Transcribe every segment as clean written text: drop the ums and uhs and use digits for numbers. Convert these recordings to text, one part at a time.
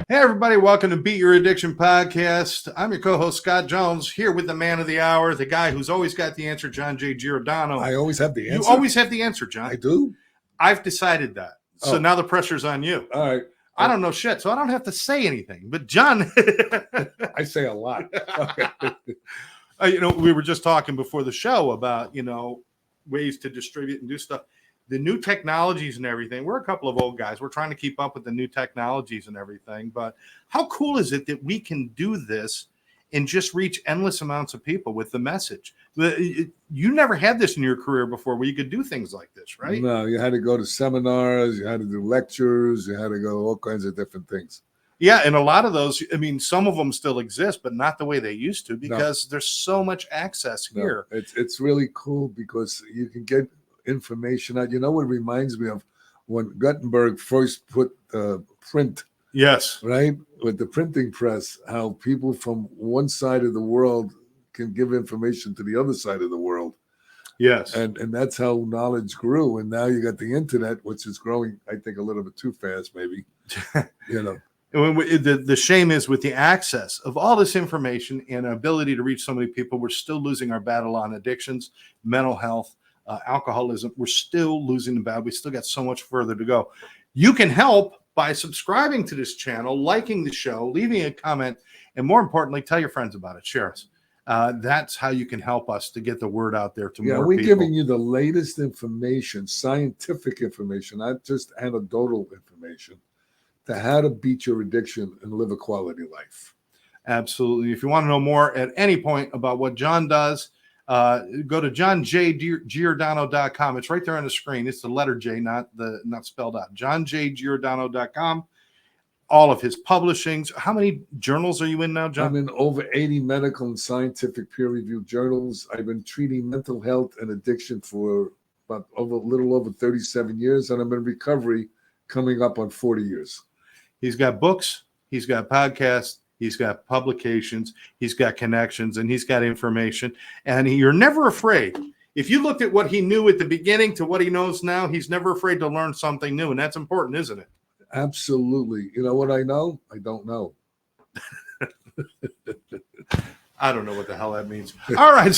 Hey, everybody, welcome to Beat Your Addiction Podcast. I'm your co-host, Scott Jones, here with the man of the hour, the guy who's always got the answer, John J. Giordano. I always have the answer? You always have the answer, John. I do? I've decided that. So now the pressure's on you. All right. I don't know shit, so I don't have to say anything. But John... I say a lot. Okay. We were just talking before the show about, ways to distribute and do stuff. The new technologies and everything. We're a couple of old guys. We're trying to keep up with the new technologies and everything. But how cool is it that we can do this and just reach endless amounts of people with the message? You never had this in your career before where you could do things like this, right? No, you had to go to seminars. You had to do lectures. You had to go all kinds of different things. Yeah, and a lot of those, some of them still exist, but not the way they used to because there's so much access here. It's really cool because you can get information out. You know what it reminds me of? When Gutenberg first put print, yes, right, with the printing press, how people from one side of the world can give information to the other side of the world. Yes, and that's how knowledge grew. And now you got the internet, which is growing, I think, a little bit too fast, maybe. The shame is with the access of all this information and ability to reach so many people, we're still losing our battle on addictions, mental health, alcoholism. We're still losing the battle. We still got so much further to go. You can help by subscribing to this channel, liking the show, leaving a comment, and more importantly, tell your friends about it. Share us. That's how you can help us to get the word out there to more people. We're giving you the latest information, scientific information, not just anecdotal information, to how to beat your addiction and live a quality life. Absolutely. If you want to know more at any point about what John does, go to johnjgiordano.com. It's right there on the screen. It's the letter J, not spelled out. johnjgiordano.com. All of his publishings. How many journals are you in now, John? I'm in over 80 medical and scientific peer-reviewed journals. I've been treating mental health and addiction for about a little over 37 years, and I'm in recovery coming up on 40 years. He's got books. He's got podcasts. He's got publications, he's got connections, and he's got information. And you're never afraid. If you looked at what he knew at the beginning to what he knows now, he's never afraid to learn something new. And that's important, isn't it? Absolutely. You know what I know? I don't know. I don't know what the hell that means. All right.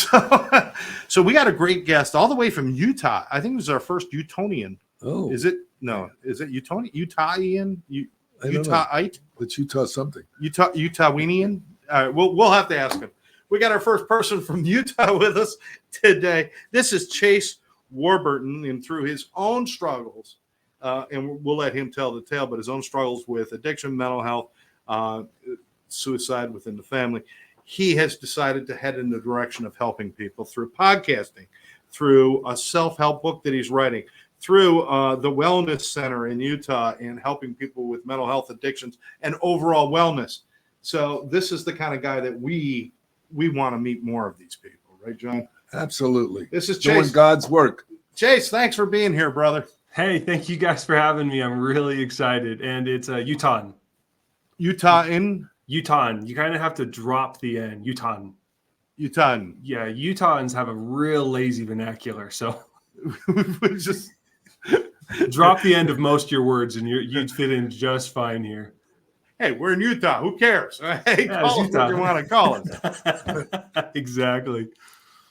So we got a great guest all the way from Utah. I think it was our first Utonian. Oh. Is it? No. Is it Utonian? Utahian? Utahite? It's Utah something. Utahwinian? All right, we'll have to ask him. We got our first person from Utah with us today. This is Chase Warburton, and through his own struggles, and we'll let him tell the tale, but his own struggles with addiction, mental health, suicide within the family, he has decided to head in the direction of helping people through podcasting, through a self-help book that he's writing, through the Wellness Center in Utah and helping people with mental health addictions and overall wellness. So this is the kind of guy that we want to meet more of these people, right, John? Absolutely. This is Chase. Doing God's work. Chase, thanks for being here, brother. Hey, thank you guys for having me. I'm really excited. And it's Utah. Utahn? Utahn. You kind of have to drop the N. Utahn. Utahn. Yeah, Utahns have a real lazy vernacular. So just drop the end of most of your words and you'd fit in just fine here. Hey, we're in Utah. Who cares? Hey, call us what you want to call us. Exactly.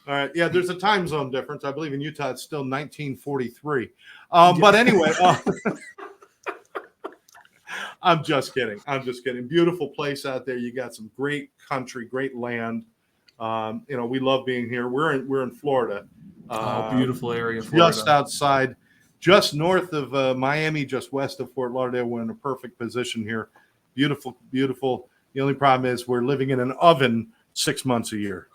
All right. Yeah, there's a time zone difference. I believe in Utah it's still 1943. But anyway, I'm just kidding. Beautiful place out there. You got some great country, great land. We love being here. We're in Florida. Beautiful area, Florida. Just outside, just north of Miami, just west of Fort Lauderdale. We're in a perfect position here. Beautiful, beautiful. The only problem is we're living in an oven 6 months a year.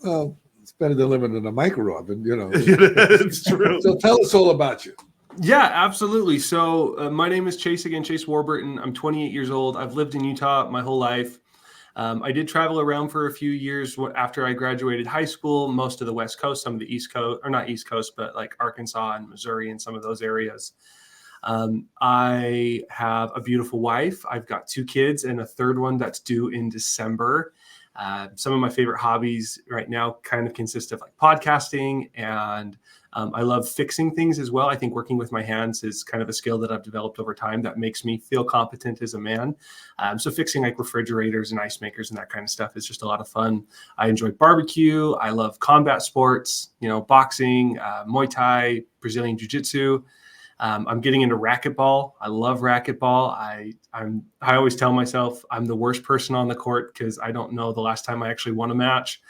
Well, it's better than living in a micro oven, It's true. So tell us all about you. Yeah, absolutely. So my name is Chase again, Chase Warburton. I'm 28 years old. I've lived in Utah my whole life. I did travel around for a few years after I graduated high school, most of the West Coast, some of the East Coast, or not East Coast, but like Arkansas and Missouri and some of those areas. I have a beautiful wife. I've got 2 kids and a third one that's due in December. Some of my favorite hobbies right now kind of consist of like podcasting and I love fixing things as well. I think working with my hands is kind of a skill that I've developed over time that makes me feel competent as a man. So fixing like refrigerators and ice makers and that kind of stuff is just a lot of fun. I enjoy barbecue. I love combat sports, boxing, Muay Thai, Brazilian Jiu-Jitsu. I'm getting into racquetball. I love racquetball. I always tell myself I'm the worst person on the court because I don't know the last time I actually won a match.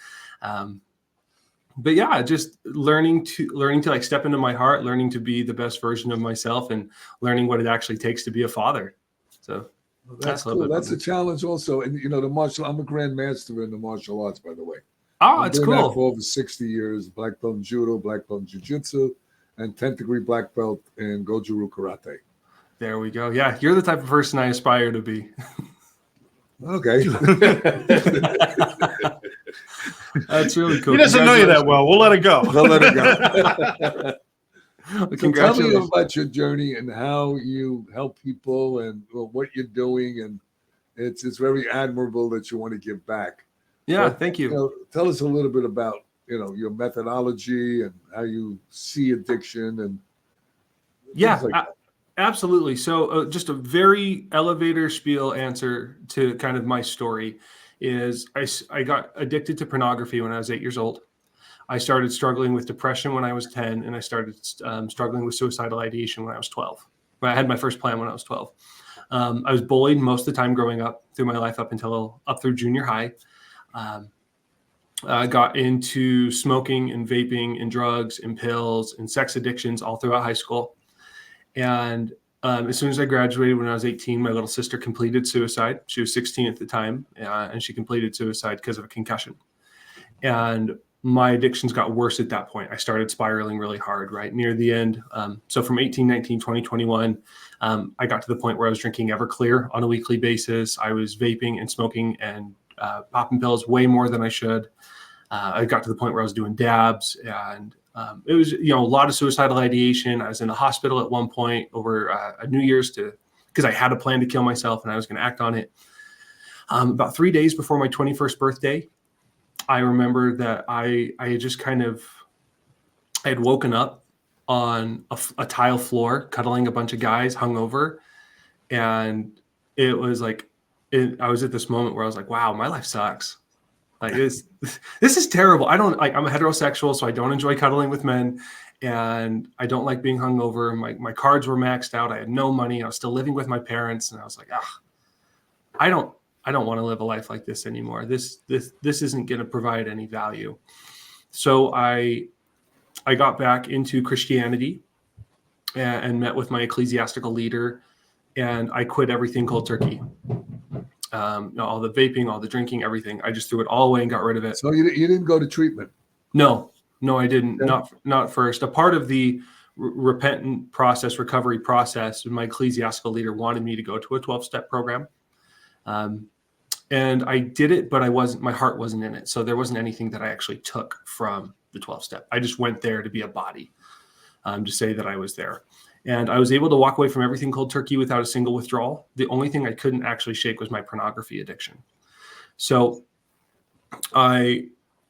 But yeah, just learning to like step into my heart, learning to be the best version of myself, and learning what it actually takes to be a father. So that's cool. That's a challenge also. And I'm a grandmaster in the martial arts, by the way. Oh, it's cool. That for over 60 years, black belt in judo, black belt in jiu-jitsu, and 10th degree black belt in Goju-Ryu karate. There we go. Yeah, you're the type of person I aspire to be. Okay. That's really cool. He doesn't know you that well. We'll let it go. We'll let it go. So tell me Congratulations. about your journey and how you help people and what you're doing. And it's very admirable that you want to give back. Yeah, But, thank you. Tell us a little bit about, your methodology and how you see addiction and Yeah, things like that. absolutely. So just a very elevator spiel answer to kind of my story is I got addicted to pornography when I was 8 years old. I started struggling with depression when I was 10, and I started struggling with suicidal ideation when I was 12. I had my first plan when I was 12. I was bullied most of the time growing up through my life up through junior high. I got into smoking and vaping and drugs and pills and sex addictions all throughout high school. And as soon as I graduated when I was 18, my little sister completed suicide. She was 16 at the time, and she completed suicide because of a concussion. And my addictions got worse at that point. I started spiraling really hard, right near the end. So from 18, 19, 20, 21, I got to the point where I was drinking Everclear on a weekly basis. I was vaping and smoking and popping pills way more than I should. I got to the point where I was doing dabs, and it was, a lot of suicidal ideation. I was in the hospital at one point over a New Year's because I had a plan to kill myself and I was going to act on it. About 3 days before my 21st birthday, I remember that I had just I had woken up on a tile floor, cuddling a bunch of guys hungover. And it was like, I was at this moment where I was like, wow, my life sucks. Like this is terrible. I'm a heterosexual, so I don't enjoy cuddling with men, and I don't like being hungover. My cards were maxed out. I had no money. I was still living with my parents, and I was like, I don't want to live a life like this anymore. This isn't going to provide any value. So I got back into Christianity and met with my ecclesiastical leader, and I quit everything cold turkey. All the vaping, all the drinking, everything. I just threw it all away and got rid of it. So you didn't go to treatment? No, I didn't. Yeah. Not first. A part of the repentant process, recovery process, my ecclesiastical leader wanted me to go to a 12-step program. And I did it, but my heart wasn't in it. So there wasn't anything that I actually took from the 12-step. I just went there to be a body, to say that I was there. And I was able to walk away from everything cold turkey without a single withdrawal. The only thing I couldn't actually shake was my pornography addiction. So I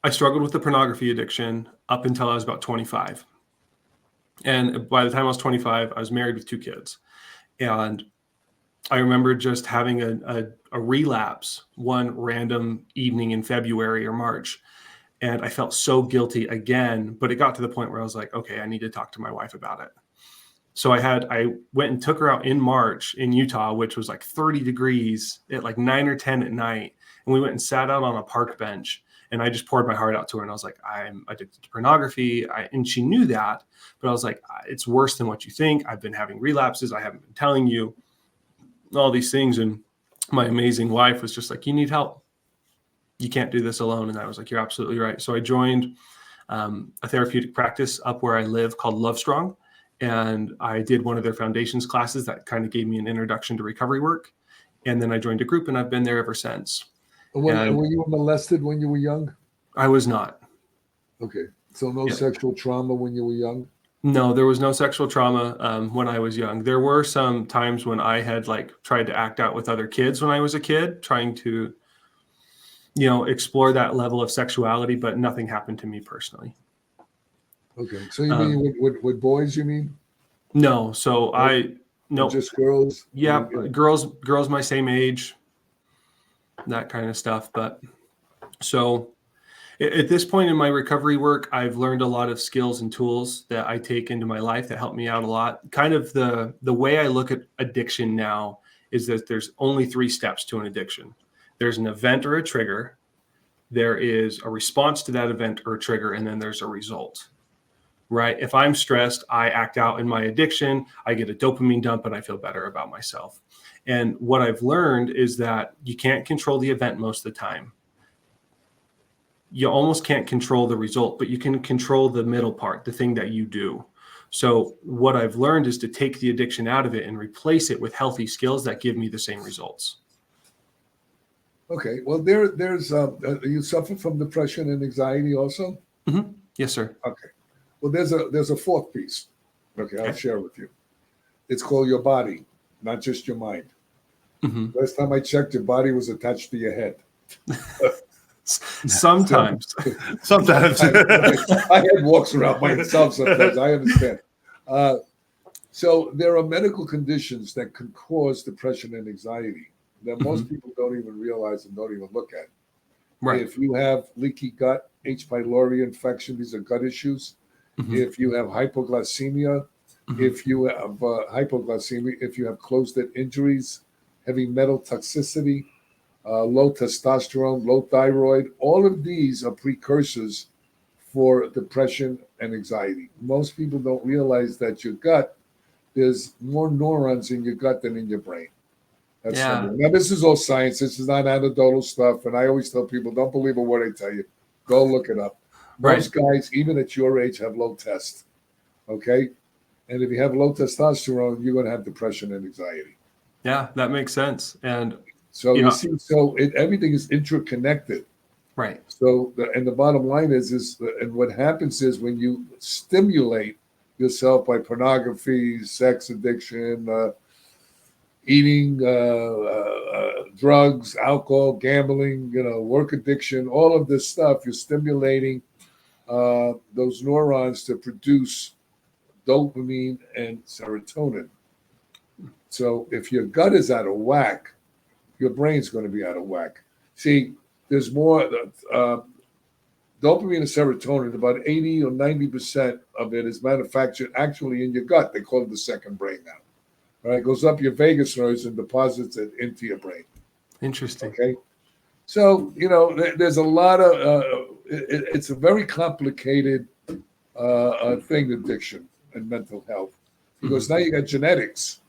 struggled with the pornography addiction up until I was about 25. And by the time I was 25, I was married with 2 kids. And I remember just having a relapse one random evening in February or March. And I felt so guilty again, but it got to the point where I was like, okay, I need to talk to my wife about it. So I went and took her out in March in Utah, which was like 30 degrees at like 9 or 10 at night. And we went and sat out on a park bench, and I just poured my heart out to her. And I was like, I'm addicted to pornography. And she knew that, but I was like, it's worse than what you think. I've been having relapses. I haven't been telling you all these things. And my amazing wife was just like, you need help. You can't do this alone. And I was like, you're absolutely right. So I joined a therapeutic practice up where I live called Love Strong. And I did one of their foundations classes that kind of gave me an introduction to recovery work. And then I joined a group, and I've been there ever since. Were you molested when you were young? I was not. Okay. So no sexual trauma when you were young? No, there was no sexual trauma when I was young. There were some times when I had tried to act out with other kids when I was a kid, trying to, explore that level of sexuality, but nothing happened to me personally. Okay. So you mean with boys, you mean? No. So no. Just girls? Yeah. Girls my same age, that kind of stuff. But so at this point in my recovery work, I've learned a lot of skills and tools that I take into my life that help me out a lot. Kind of the way I look at addiction now is that there's only 3 steps to an addiction. There's an event or a trigger, there is a response to that event or trigger, and then there's a result, right? If I'm stressed, I act out in my addiction, I get a dopamine dump, and I feel better about myself. And what I've learned is that you can't control the event most of the time. You almost can't control the result, but you can control the middle part, the thing that you do. So what I've learned is to take the addiction out of it and replace it with healthy skills that give me the same results. Okay. Well, there's you suffer from depression and anxiety also? Mm-hmm. Yes, sir. Okay. Well, there's a 4th piece. Okay, I'll share with you. It's called your body, not just your mind. Mm-hmm. Last time I checked, your body was attached to your head. Sometimes. Sometimes. My head walks around by itself sometimes. I understand. So there are medical conditions that can cause depression and anxiety that most people don't even realize and don't even look at. Right. If you have leaky gut, H. pylori infection, these are gut issues. If you have hypoglycemia, if you have hypoglycemia, if you have closed-end injuries, heavy metal toxicity, low testosterone, low thyroid, all of these are precursors for depression and anxiety. Most people don't realize that your gut, there's more neurons in your gut than in your brain. That's number one. Now, this is all science. This is not anecdotal stuff. And I always tell people, don't believe a word I tell you. Go look it up. Most guys, even at your age, have low test. Okay? And if you have low testosterone, you're going to have depression and anxiety. Yeah, that makes sense. And so everything is interconnected. Right. So, the bottom line is and what happens is when you stimulate yourself by pornography, sex addiction, eating, drugs, alcohol, gambling, work addiction, all of this stuff, you're stimulating those neurons to produce dopamine and serotonin. So if your gut is out of whack, your brain's going to be out of whack. See, there's more dopamine and serotonin, about 80 or 90% of it is manufactured actually in your gut. They call it the second brain now. All right, it goes up your vagus nerves and deposits it into your brain. Interesting. Okay. So, there's a lot of, it's a very complicated thing, addiction and mental health, because now you got genetics,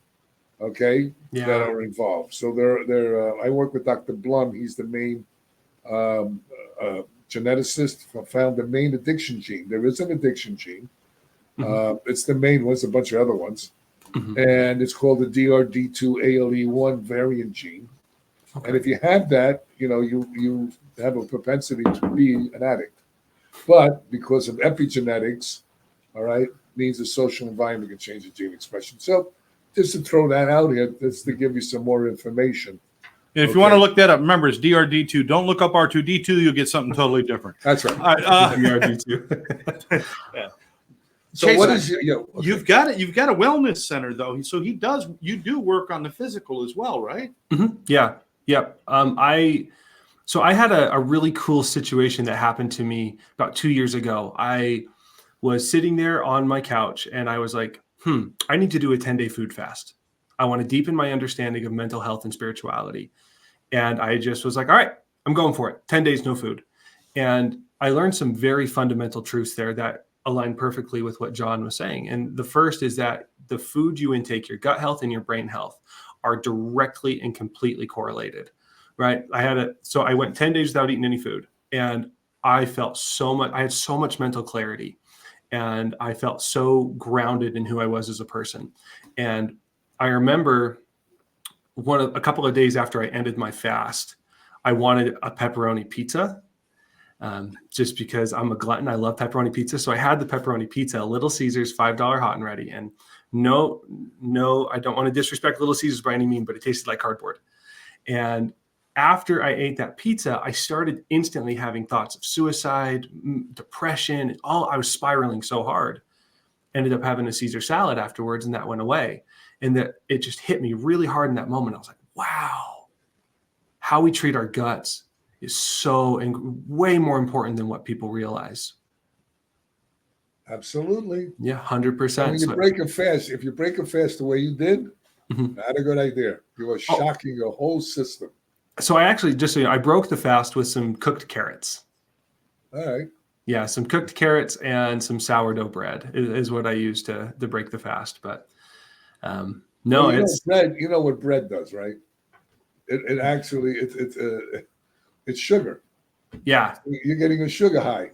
okay, that are involved. So I work with Dr. Blum. He's the main geneticist, found the main addiction gene. There is an addiction gene. It's the main one. There's a bunch of other ones. And it's called the DRD2-ALE1 variant gene. Okay. And if you have that, you have a propensity to be an addict. But because of epigenetics, all right, means the social environment can change the gene expression. So just to throw that out here, just to give you some more information. And if you want to look that up, remember it's DRD2. Don't look up R2D2. You'll get something totally different. That's right. DRD2. Yeah. So Chase, what is your, okay. You've got a wellness center though. So you do work on the physical as well, right? Yeah. Yep. I had a really cool situation that happened to me about 2 years ago. I was sitting there on my couch and I was like, I need to do a 10-day food fast. I want to deepen my understanding of mental health and spirituality. And I just was like, all right, I'm going for it. 10 days, no food. And I learned some very fundamental truths there that align perfectly with what John was saying. And the first is that the food you intake, your gut health and your brain health, are directly and completely correlated, right? So I went 10 days without eating any food, and I felt I had so much mental clarity, and I felt so grounded in who I was as a person. And I remember a couple of days after I ended my fast, I wanted a pepperoni pizza. Just because I'm a glutton, I love pepperoni pizza. So I had the pepperoni pizza, Little Caesars, $5 hot and ready. And no, I don't want to disrespect Little Caesars by any means, but it tasted like cardboard. And after I ate that pizza, I started instantly having thoughts of suicide, depression. I was spiraling so hard. Ended up having a Caesar salad afterwards, and that went away. And that it just hit me really hard in that moment. I was like, wow, how we treat our guts is so and way more important than what people realize. Absolutely. Yeah, And 100%. when you break a fast, if you break a fast the way you did, not a good idea. You are shocking your whole system. So I actually I broke the fast with some cooked carrots. All right. Yeah, some cooked carrots and some sourdough bread is what I use to break the fast. But no, well, it's bread. You know what bread does, right? It actually it's sugar. Yeah, You're getting a sugar high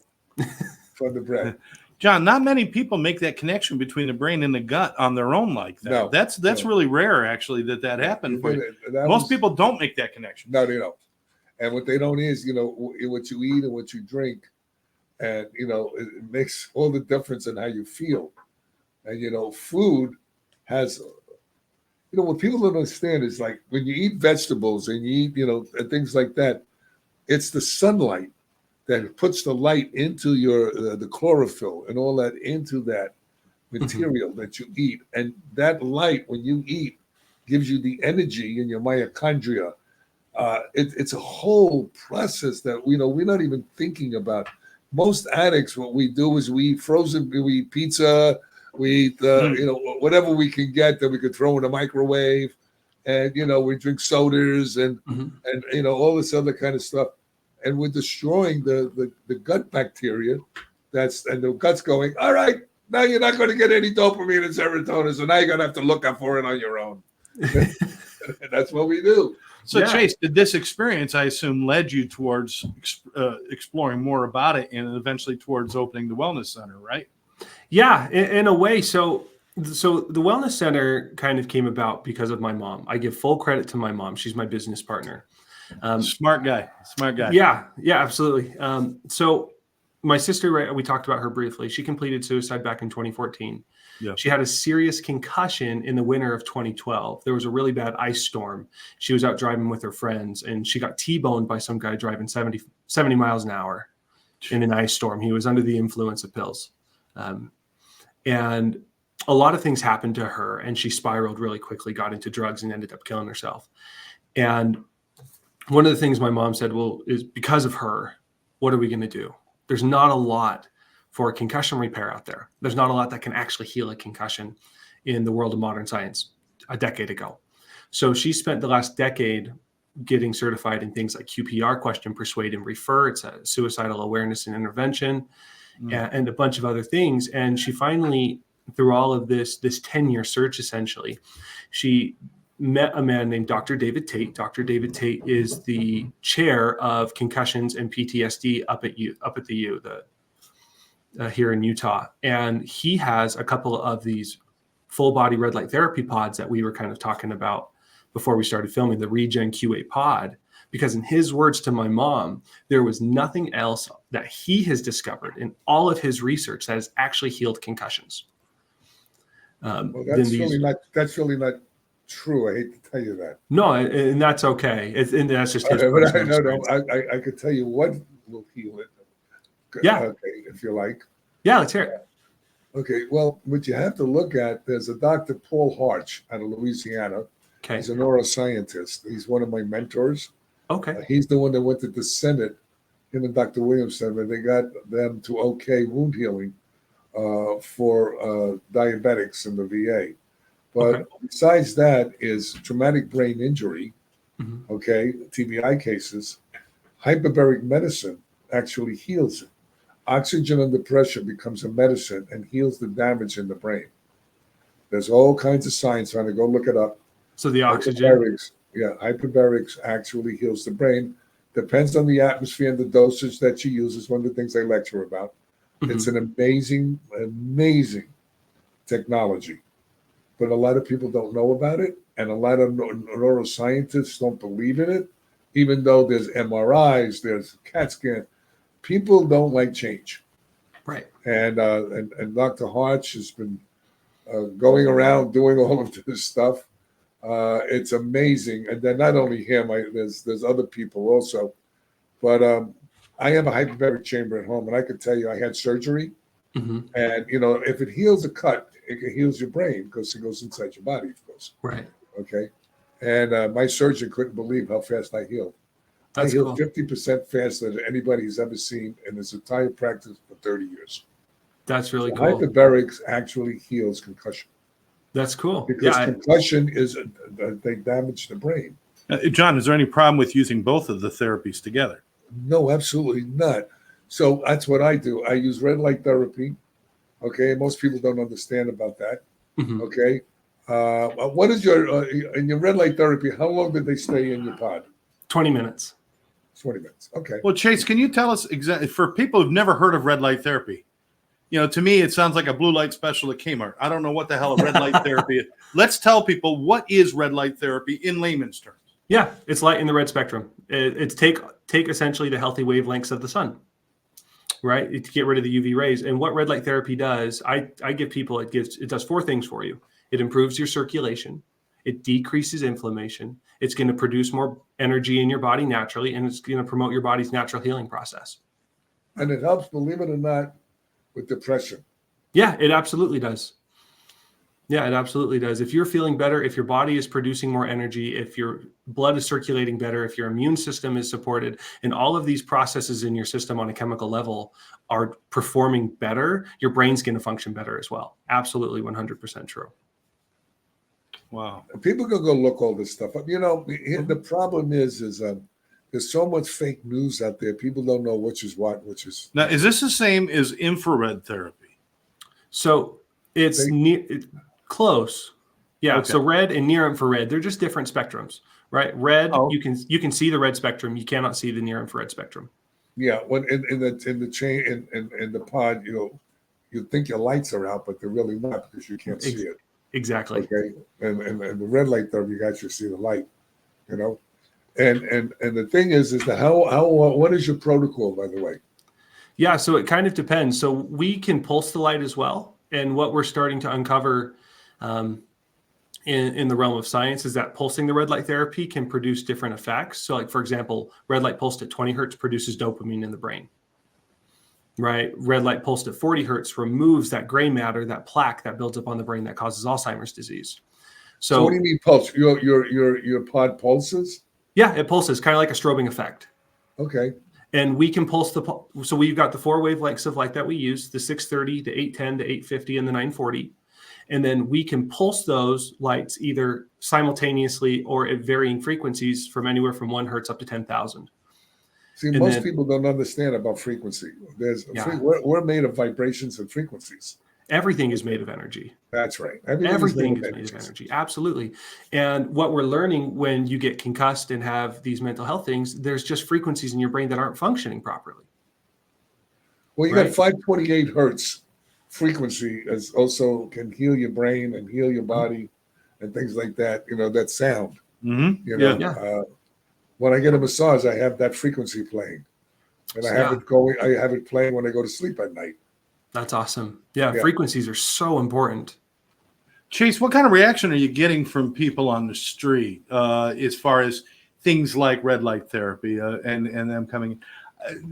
from the bread. John, not many people make that connection between the brain and the gut on their own like that. No, that's really rare, actually, that happened for you. Most people don't make that connection. No, they don't. And what they don't is, what you eat and what you drink, and it makes all the difference in how you feel. And food has, what people don't understand is like when you eat vegetables and you eat, and things like that, it's the sunlight that puts the light into your the chlorophyll and all that into that material that you eat. And that light, when you eat, gives you the energy in your mitochondria. It's a whole process that we're not even thinking about. Most addicts, what we do is we eat frozen, we eat pizza, we eat whatever we can get that we could throw in the microwave, and we drink sodas and all this other kind of stuff. And we're destroying the gut bacteria. And the gut's going, all right, now you're not going to get any dopamine and serotonin, so now you're going to have to look up for it on your own. That's what we do. So, Chase, did this experience, I assume, led you towards exploring more about it and eventually towards opening the wellness center, right? Yeah, in a way. So the wellness center kind of came about because of my mom. I give full credit to my mom. She's my business partner. Smart guy. Yeah, absolutely. So my sister, we talked about her briefly. She completed suicide back in 2014. Yeah. She had a serious concussion in the winter of 2012. There was a really bad ice storm. She was out driving with her friends, and she got T-boned by some guy driving 70 miles an hour in an ice storm. He was under the influence of pills. And a lot of things happened to her, and she spiraled really quickly, got into drugs, and ended up killing herself. And one of the things my mom said, well, is because of her, what are we going to do? There's not a lot for concussion repair out there. There's not a lot that can actually heal a concussion in the world of modern science a decade ago. So she spent the last decade getting certified in things like QPR, question, persuade, and refer. It's a suicidal awareness and intervention, and a bunch of other things. And she finally, through all of this 10-year search, essentially, she met a man named Dr. David Tate. Dr. David Tate is the chair of concussions and PTSD up at the U, here in Utah. And he has a couple of these full body red light therapy pods that we were kind of talking about before we started filming, the Regen Q8 pod, because in his words to my mom, there was nothing else that he has discovered in all of his research that has actually healed concussions. Well, that's really not true. I hate to tell you that. No, and that's okay. And that's just his I could tell you what will heal it. Yeah. Okay, if you like. Yeah, let's hear it. Okay, well, what you have to look at, there's a Dr. Paul Harch out of Louisiana. Okay. He's a neuroscientist. He's one of my mentors. Okay. He's the one that went to the Senate, him and Dr. Williamson, where they got them to okay wound healing for diabetics in the VA. But besides that is traumatic brain injury, TBI cases. Hyperbaric medicine actually heals it. Oxygen under pressure becomes a medicine and heals the damage in the brain. There's all kinds of science on it. Go look it up. So the oxygen. Hyperbarics actually heals the brain. Depends on the atmosphere and the dosage that you use is one of the things I lecture about. It's an amazing, amazing technology. But a lot of people don't know about it, and a lot of neuroscientists don't believe in it, even though there's MRIs, there's CAT scan. People don't like change. Right. And Dr. Harch has been going around doing all of this stuff. It's amazing. And then not only him, there's other people also. But I have a hyperbaric chamber at home, and I can tell you I had surgery. Mm-hmm. And, if it heals a cut, it heals your brain because it goes inside your body, of course. Right. Okay. And my surgeon couldn't believe how fast I healed. That's I healed cool. 50% faster than anybody has ever seen in his entire practice for 30 years. That's really So cool. hyperbarics actually heals concussion. That's cool. Because concussion is, they damage the brain. John, is there any problem with using both of the therapies together? No, absolutely not. So that's what I do. I use red light therapy. Okay. Most people don't understand about that. Mm-hmm. Okay. What is in your red light therapy, how long did they stay in your pod? 20 minutes. 20 minutes. Okay. Well, Chase, can you tell us exactly, for people who've never heard of red light therapy? To me, it sounds like a blue light special at Kmart. I don't know what the hell a red light therapy is. Let's tell people, what is red light therapy in layman's terms? Yeah, it's light in the red spectrum. It's take essentially the healthy wavelengths of the sun, right? To get rid of the UV rays. And what red light therapy does, I give people, it does 4 things for you. It improves your circulation. It decreases inflammation. It's going to produce more energy in your body naturally, and it's going to promote your body's natural healing process. And it helps, believe it or not, with depression. Yeah, it absolutely does. Yeah, it absolutely does. If you're feeling better, if your body is producing more energy, if your blood is circulating better, if your immune system is supported, and all of these processes in your system on a chemical level are performing better, your brain's going to function better as well. Absolutely 100% true. Wow. People can go look all this stuff up. The problem is there's so much fake news out there. People don't know which is what, which is. Now, is this the same as infrared therapy? So it's close. Yeah. Okay. So red and near infrared, they're just different spectrums, right? Red, you can see the red spectrum. You cannot see the near infrared spectrum. Yeah. When in the chain in the pod, you think your lights are out, but they're really not because you can't see it. Exactly. Okay. And the red light therapy, you actually see the light. And the thing is that what is your protocol, by the way? Yeah, so it kind of depends. So we can pulse the light as well. And what we're starting to uncover in the realm of science is that pulsing the red light therapy can produce different effects. So like, for example, red light pulsed at 20 hertz produces dopamine in the brain, right? Red light pulsed at 40 hertz removes that gray matter, that plaque that builds up on the brain that causes Alzheimer's disease. So what do you mean pulse? Your pod pulses? Yeah, it pulses, kind of like a strobing effect. Okay. And we can pulse so we've got the 4 wavelengths of light that we use, the 630, the 810, the 850, and the 940. And then we can pulse those lights either simultaneously or at varying frequencies from anywhere from 1 hertz up to 10,000. See, most people don't understand about frequency. We're made of vibrations and frequencies. Everything is made of energy. That's right. Everything is made of energy. Absolutely. And what we're learning when you get concussed and have these mental health things, there's just frequencies in your brain that aren't functioning properly. Well, you got 528 hertz frequency as also can heal your brain and heal your body and things like that. That sound. Mm-hmm. When I get a massage, I have that frequency playing, and I have it going. I have it playing when I go to sleep at night. That's awesome. Yeah, frequencies are so important. Chase, what kind of reaction are you getting from people on the street as far as things like red light therapy and them coming?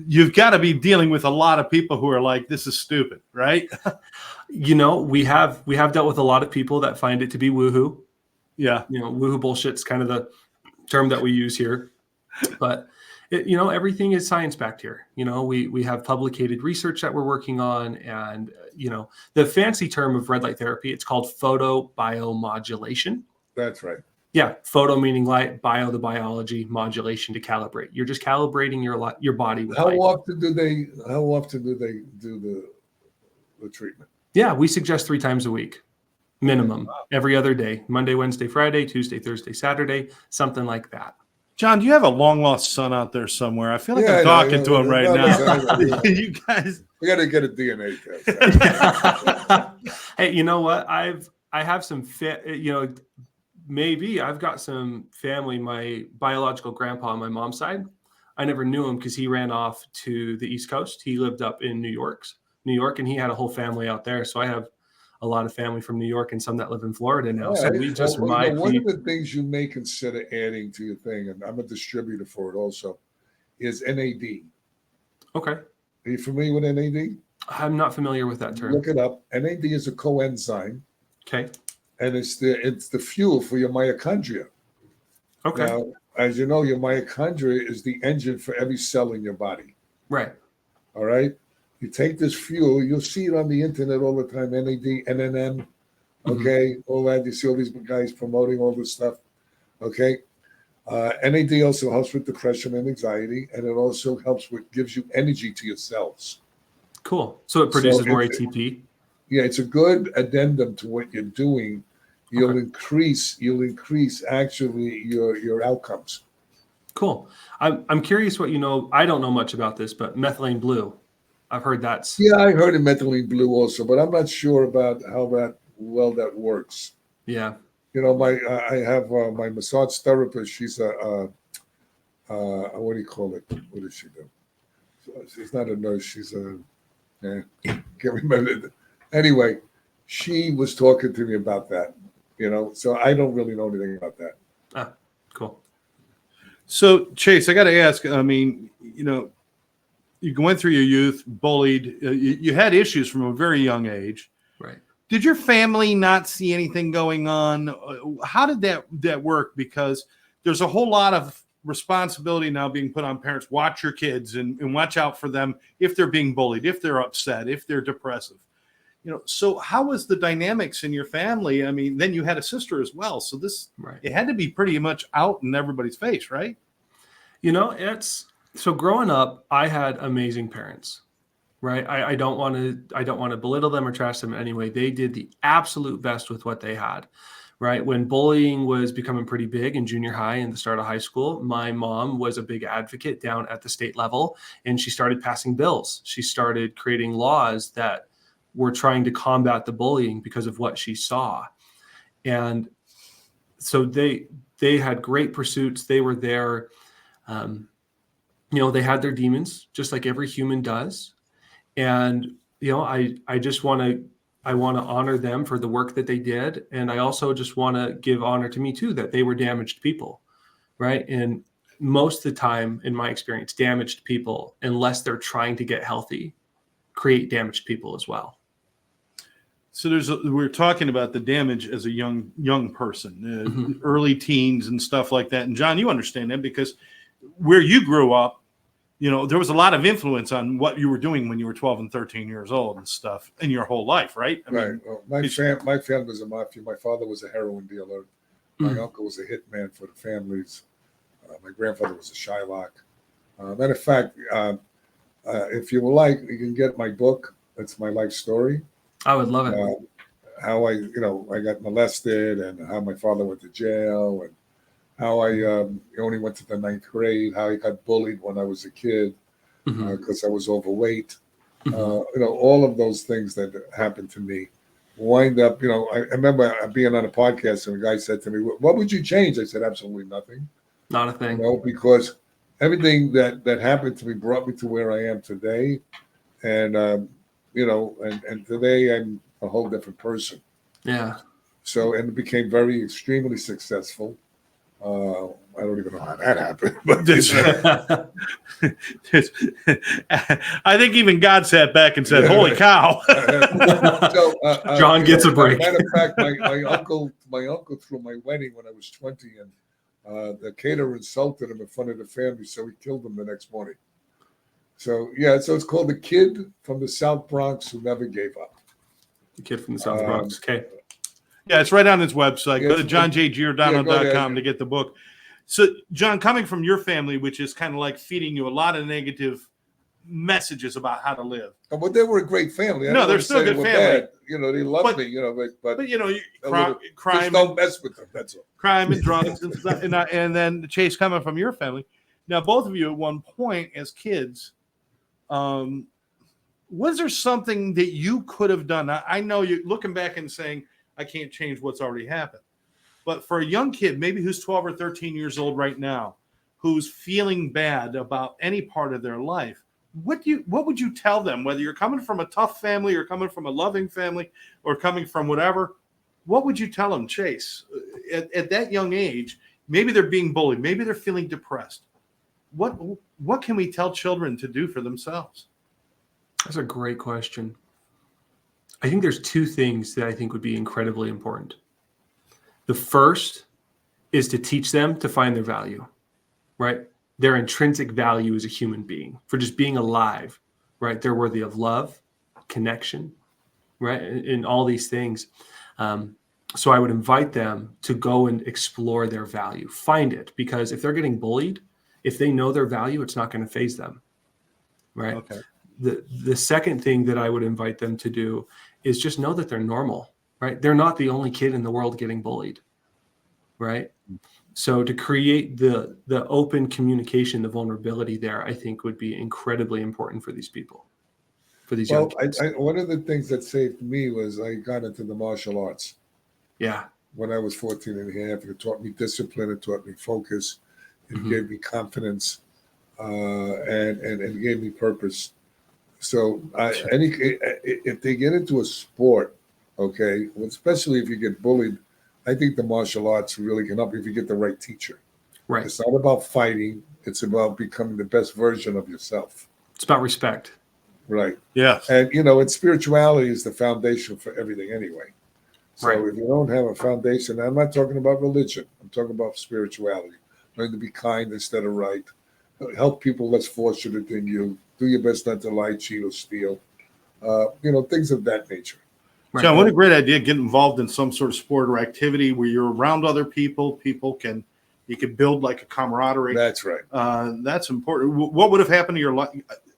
You've got to be dealing with a lot of people who are like, "This is stupid," right? We have dealt with a lot of people that find it to be woohoo. Yeah, woohoo bullshit's kind of the term that we use here, but. Everything is science backed here. We have publicated research that we're working on, and the fancy term of red light therapy, it's called photobiomodulation. That's right. Yeah, photo meaning light, bio the biology, modulation to calibrate. You're just calibrating your body with light. How often do they do the treatment? Yeah, we suggest 3 times a week, minimum, every other day, Monday, Wednesday, Friday, Tuesday, Thursday, Saturday, something like that. John, do you have a long lost son out there somewhere? I feel like I'm talking to him right now. You guys, we got to get a DNA test. Hey, you know what? I have some maybe I've got some family. My biological grandpa on my mom's side, I never knew him because he ran off to the East Coast. He lived up in New York, and he had a whole family out there. So I have a lot of family from New York and some that live in Florida now. All So right. we just Well, might one be. of the things you may consider adding to your thing, and I'm a distributor for it also, is NAD. Okay. Are you familiar with NAD? I'm not familiar with that term. Look it up. NAD is a coenzyme, Okay. and it's the fuel for your mitochondria. Okay. Now, as you know, your mitochondria is the engine for every cell in your body. Right. All right. You take this fuel, you'll see it on the internet all the time, NAD, NNN, okay, all that. You see all these guys promoting all this stuff, okay. NAD also helps with depression and anxiety, and it also helps with gives you energy to your cells. Cool. So it produces So more it's- ATP. Yeah, it's a good addendum to what you're doing. You'll Okay. increase actually your outcomes. Cool. I'm curious what you know. I don't know much about this, but methylene blue. I've heard that's Yeah, I heard of methylene blue also, but I'm not sure about how that works. yeah. You know, I have my massage therapist. She's a what do you call it? What does she do? She's not a nurse. She's can't remember. Anyway, she was talking to me about that. You know, so I don't really know anything about that. Ah, cool. So, Chase, I got to ask. I mean, you know, you went through your youth, bullied. You had issues from a very young age. Right. Did your family not see anything going on? How did that work? Because there's a whole lot of responsibility now being put on parents. Watch your kids and watch out for them if they're being bullied, if they're upset, if they're depressive. You know, so how was the dynamics in your family? I mean, then you had a sister as well. So Right. it had to be pretty much out in everybody's face, right? You know, so growing up, I had amazing parents. Right. I don't want to belittle them or trash them in any way. They did the absolute best with what they had. Right. When bullying was becoming pretty big in junior high and the start of high school, my mom was a big advocate down at the state level, and she started passing bills. She started creating laws that were trying to combat the bullying because of what she saw. And so they had great pursuits. They were there. You know, they had their demons, just like every human does. And, you know, I just want to honor them for the work that they did. And I also just want to give honor to me too, that they were damaged people. Right. And most of the time, in my experience, damaged people, unless they're trying to get healthy, create damaged people as well. So we're talking about the damage as a young person, early teens and stuff like that. And John, you understand that because where you grew up, you know, there was a lot of influence on what you were doing when you were 12 and 13 years old and stuff in your whole life, right? I Right. mean, Well, my family was a mafia. My father was a heroin dealer. My uncle was a hitman for the families. My grandfather was a Shylock. Matter of fact, if you would like, you can get my book. It's my life story. I would love it. How I got molested and how my father went to jail and how I only went to the 9th grade, how I got bullied when I was a kid because I was overweight. You know, all of those things that happened to me wind up, you know, I remember being on a podcast and a guy said to me, "What would you change?" I said, "Absolutely nothing." Not a thing. You know, because everything that happened to me brought me to where I am today. And, you know, and today I'm a whole different person. Yeah. So, and it became extremely successful. I don't even know how that happened, but I think even God sat back and said, "Holy cow!" John gets a break. Matter of fact, my uncle threw my wedding when I was 20, and the caterer insulted him in front of the family, so he killed him the next morning. So yeah, so it's called The Kid from the South Bronx Who Never Gave Up. The Kid from the South Bronx. Okay. Yeah, it's right on his website. Yeah, Go to johnjgiordano.com to get the book. So, John, coming from your family, which is kind of like feeding you a lot of negative messages about how to live. But they were a great family. No, they're still a good family. Bad. You know, they loved me. You know, but you know, just crime. don't mess with them. That's all. Crime and drugs and stuff. And then Chase, coming from your family. Now, both of you at one point as kids, was there something that you could have done? I know you're looking back and saying, I can't change what's already happened. But for a young kid, maybe who's 12 or 13 years old right now, who's feeling bad about any part of their life, what would you tell them, whether you're coming from a tough family or coming from a loving family or coming from whatever? What would you tell them, Chase, at that young age? Maybe they're being bullied. Maybe they're feeling depressed. What can we tell children to do for themselves? That's a great question. I think there's two things that I think would be incredibly important. The first is to teach them to find their value, right? Their intrinsic value as a human being, for just being alive, right? They're worthy of love, connection, right? And all these things. So I would invite them to go and explore their value, find it, because if they're getting bullied, if they know their value, it's not going to faze them, right? Okay. The second thing that I would invite them to do is just know that they're normal, right? They're not the only kid in the world getting bullied, right? So to create the open communication, the vulnerability there, I think would be incredibly important for these people, for these young kids. One of the things that saved me was I got into the martial arts. Yeah. When I was 14 and a half, it taught me discipline, it taught me focus, it gave me confidence, and gave me purpose. So if they get into a sport, okay, especially if you get bullied, I think the martial arts really can help if you get the right teacher. Right. It's not about fighting. It's about becoming the best version of yourself. It's about respect. Right. Yes. And, and spirituality is the foundation for everything anyway. So Right. if you don't have a foundation, I'm not talking about religion. I'm talking about spirituality. Learn to be kind instead of right. Help people less fortunate than you. Do your best not to lie, cheat, or steal. Things of that nature. Right. John, what a great idea. Get involved in some sort of sport or activity where you're around other people. You can build like a camaraderie. That's right. That's important. What would have happened to your life?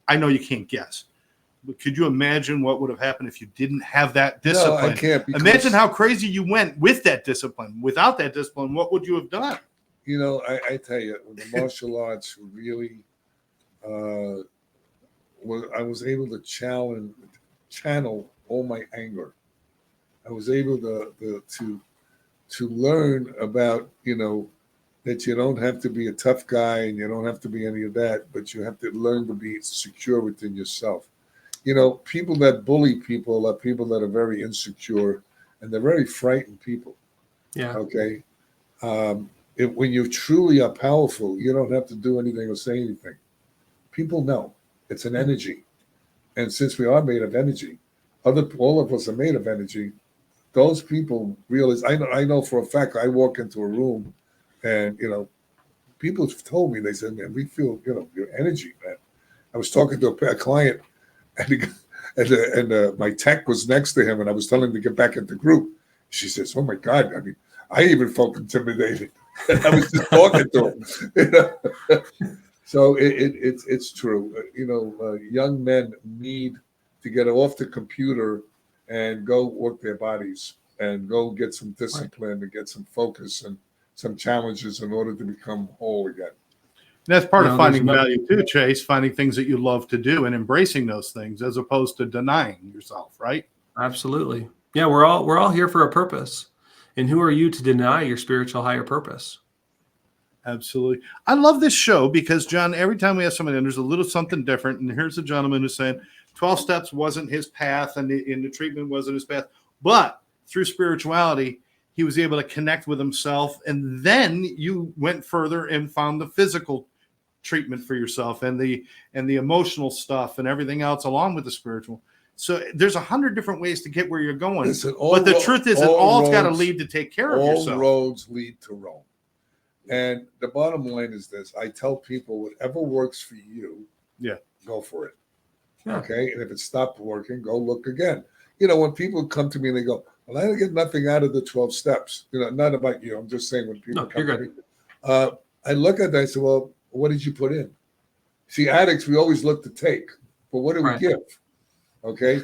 I know you can't guess, but could you imagine what would have happened if you didn't have that discipline? No, I can't. Imagine how crazy you went with that discipline. Without that discipline, what would you have done? I tell you, the martial arts really, I was able to channel all my anger. I was able to learn about, that you don't have to be a tough guy and you don't have to be any of that, but you have to learn to be secure within yourself. People that bully people are people that are very insecure and they're very frightened people. Yeah. Okay. When you truly are powerful, you don't have to do anything or say anything. People know it's an energy. And since we are made of energy, all of us are made of energy. Those people realize, I know for a fact, I walk into a room and, people have told me, they said, man, we feel, your energy, man. I was talking to a client and my tech was next to him and I was telling him to get back into the group. She says, oh my God, I even felt intimidated. I was just talking to him. So it's true. Young men need to get off the computer and go work their bodies and go get some discipline and get some focus and some challenges in order to become whole again. That's part of finding value too, Chase, finding things that you love to do and embracing those things as opposed to denying yourself, right? Absolutely. Yeah, we're all here for a purpose. And who are you to deny your spiritual higher purpose? Absolutely. I love this show because, John, every time we have somebody in, there's a little something different. And here's a gentleman who's saying 12 steps wasn't his path and the treatment wasn't his path. But through spirituality, he was able to connect with himself. And then you went further and found the physical treatment for yourself and the emotional stuff and everything else along with the spiritual. So there's 100 different ways to get where you're going. Listen, but the truth is, all's got to lead to take care of yourself. All roads lead to Rome. And the bottom line is this. I tell people, whatever works for you, go for it. Yeah. Okay? And if it stopped working, go look again. When people come to me and they go, well, I didn't get nothing out of the 12 steps. Not about you. I'm just saying when people come to me. I look at that and I say, well, what did you put in? See, addicts, we always look to take. But what do we give? Okay?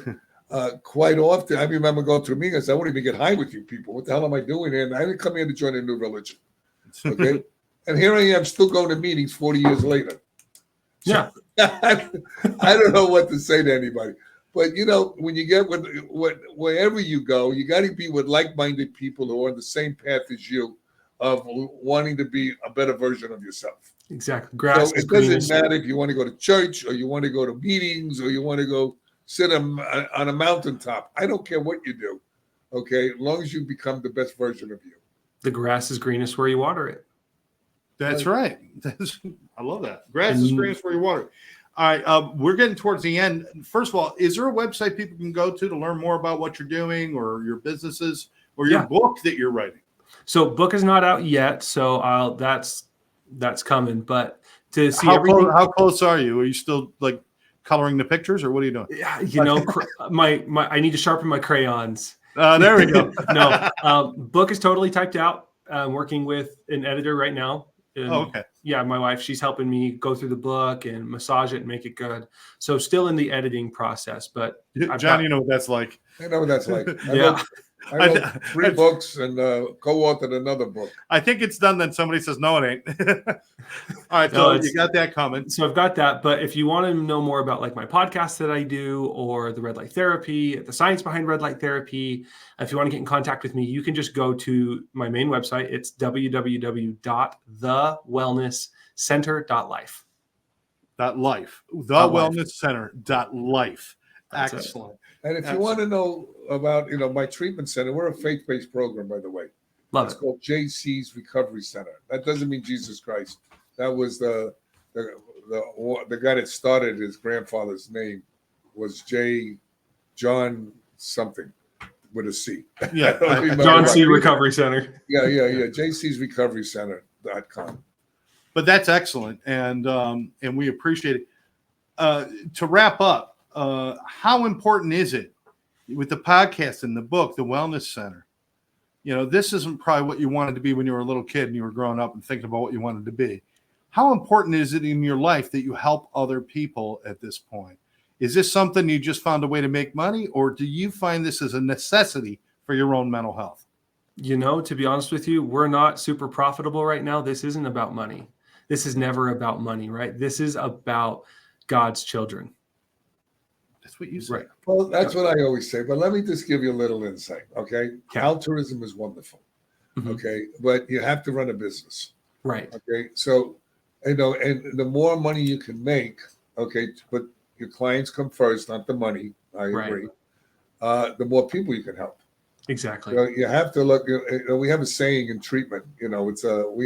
Quite often, I remember going to a meeting, I said, I wouldn't even get high with you people. What the hell am I doing here? And I didn't come here to join a new religion. Okay? And here I am still going to meetings 40 years later. So, I don't know what to say to anybody. But, when you get wherever you go, you got to be with like-minded people who are on the same path as you of wanting to be a better version of yourself. Exactly. Grass So is it doesn't greenest. matter if you want to go to church or you want to go to meetings or you want to go sit on a mountaintop. I don't care what you do, okay, as long as you become the best version of you. The grass is greenest where you water it. That's right. I love that. Grass is And- greenest where you water it. All right, we're getting towards the end. First of all, is there a website people can go to learn more about what you're doing or your businesses or your book that you're writing? So book is not out yet, so that's coming. But to see How close are you? Are you still like coloring the pictures, or what are you doing? Yeah, you know, my I need to sharpen my crayons. There we go. No, book is totally typed out. I'm working with an editor right now. Okay. Yeah, my wife, she's helping me go through the book and massage it and make it good. So still in the editing process, but John, you know what that's like. I know what that's like. I Yeah. wrote 3 books and co-authored another book. I think it's done. Then somebody says, "No, it ain't." All right, No, so you got that coming. So I've got that. But if you want to know more about like my podcast that I do, or the red light therapy, the science behind red light therapy, if you want to get in contact with me, you can just go to my main website. It's www.thewellnesscenter.life. .life. Thewellnesscenter.life. Excellent. And if you want to know about, my treatment center, we're a faith-based program, by the way. Love It's it. called JC's Recovery Center. That doesn't mean Jesus Christ. That was the guy that started. His grandfather's name was John something with a C. Yeah, John C. Recovery Center. Yeah. JC's Recovery Center.com. But that's excellent, and we appreciate it. To wrap up, how important is it with the podcast and the book, the Wellness Center? This isn't probably what you wanted to be when you were a little kid and you were growing up and thinking about what you wanted to be. How important is it in your life that you help other people at this point? Is this something you just found a way to make money, or do you find this as a necessity for your own mental health? To be honest with you, we're not super profitable right now. This isn't about money. This is never about money, right? This is about God's children. That's what you say. Right. Well, that's what I always say. But let me just give you a little insight, okay? Altruism is wonderful, okay? But you have to run a business. Right. Okay. So, and the more money you can make, okay, but your clients come first, not the money. I agree. The more people you can help. Exactly. So you have to look. We have a saying in treatment. We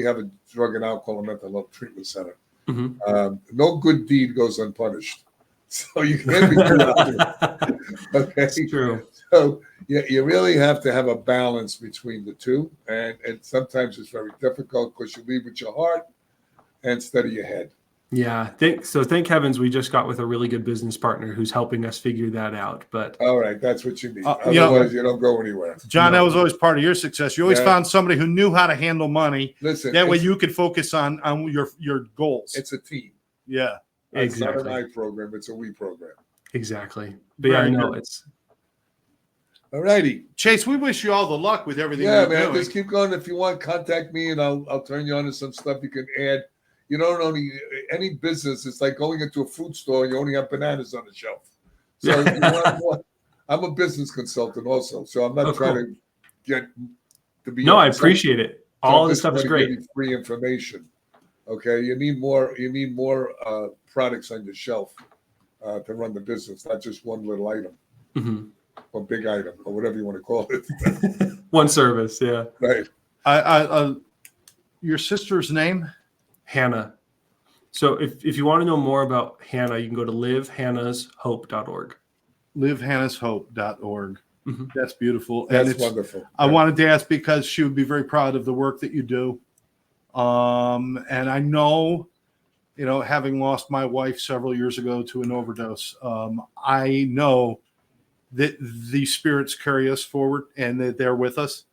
have a drug and alcohol and mental health treatment center. No good deed goes unpunished. So you can't be good at it. Okay. That's true. So you really have to have a balance between the two, and sometimes it's very difficult because you lead with your heart instead of your head. Yeah. Thank heavens we just got with a really good business partner who's helping us figure that out. But all right, that's what you need. Otherwise, you don't go anywhere. John, that was always part of your success. You always found somebody who knew how to handle money. Listen, that way you could focus on your goals. It's a team. Yeah. It's not an I program, it's a we program. Exactly. But yeah, I know it's all righty. Chase, we wish you all the luck with everything you're doing. Just keep going. If you want, contact me and I'll turn you on to some stuff you can add. You don't only any business, it's like going into a food store and you only have bananas on the shelf. So you want more, I'm a business consultant also. So I'm not trying to get to be. No, I appreciate it. All this stuff is great. Give you free information. Okay. You need more products on your shelf to run the business, not just one little item or big item or whatever you want to call it. One service, yeah. Right. Your sister's name? Hannah. So if you want to know more about Hannah, you can go to livehannahshope.org. livehannahshope.org. That's beautiful. That's wonderful. I wanted to ask because she would be very proud of the work that you do. And I know, having lost my wife several years ago to an overdose, I know that the spirits carry us forward and that they're with us,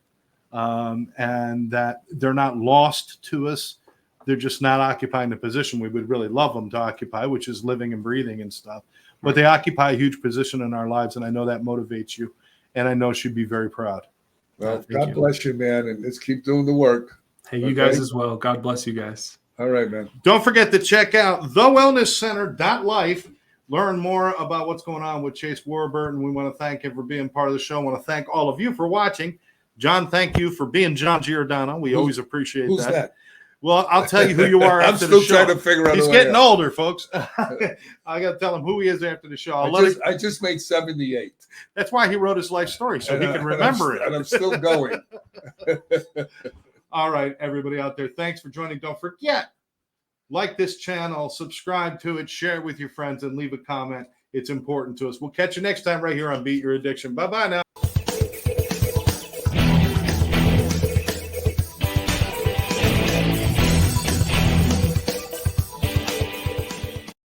and that they're not lost to us. They're just not occupying the position we would really love them to occupy, which is living and breathing and stuff. But they occupy a huge position in our lives, and I know that motivates you, and I know she'd be very proud. Well, God bless you, man, and let's keep doing the work. Hey, you guys as well. God bless you guys. All right, man. Don't forget to check out thewellnesscenter.life. Learn more about what's going on with Chase Warburton. We want to thank him for being part of the show. I want to thank all of you for watching. John, thank you for being John Giordano. We always appreciate Who's that? Well, I'll tell you who you are I'm after still the show. trying to figure out He's who I getting am. older, folks. I got to tell him who he is after the show. I just made 78. That's why he wrote his life story, so he can remember it. And I'm still going. All right, everybody out there, thanks for joining. Don't forget, like this channel, subscribe to it, share it with your friends, and leave a comment. It's important to us. We'll catch you next time right here on Beat Your Addiction. Bye-bye now.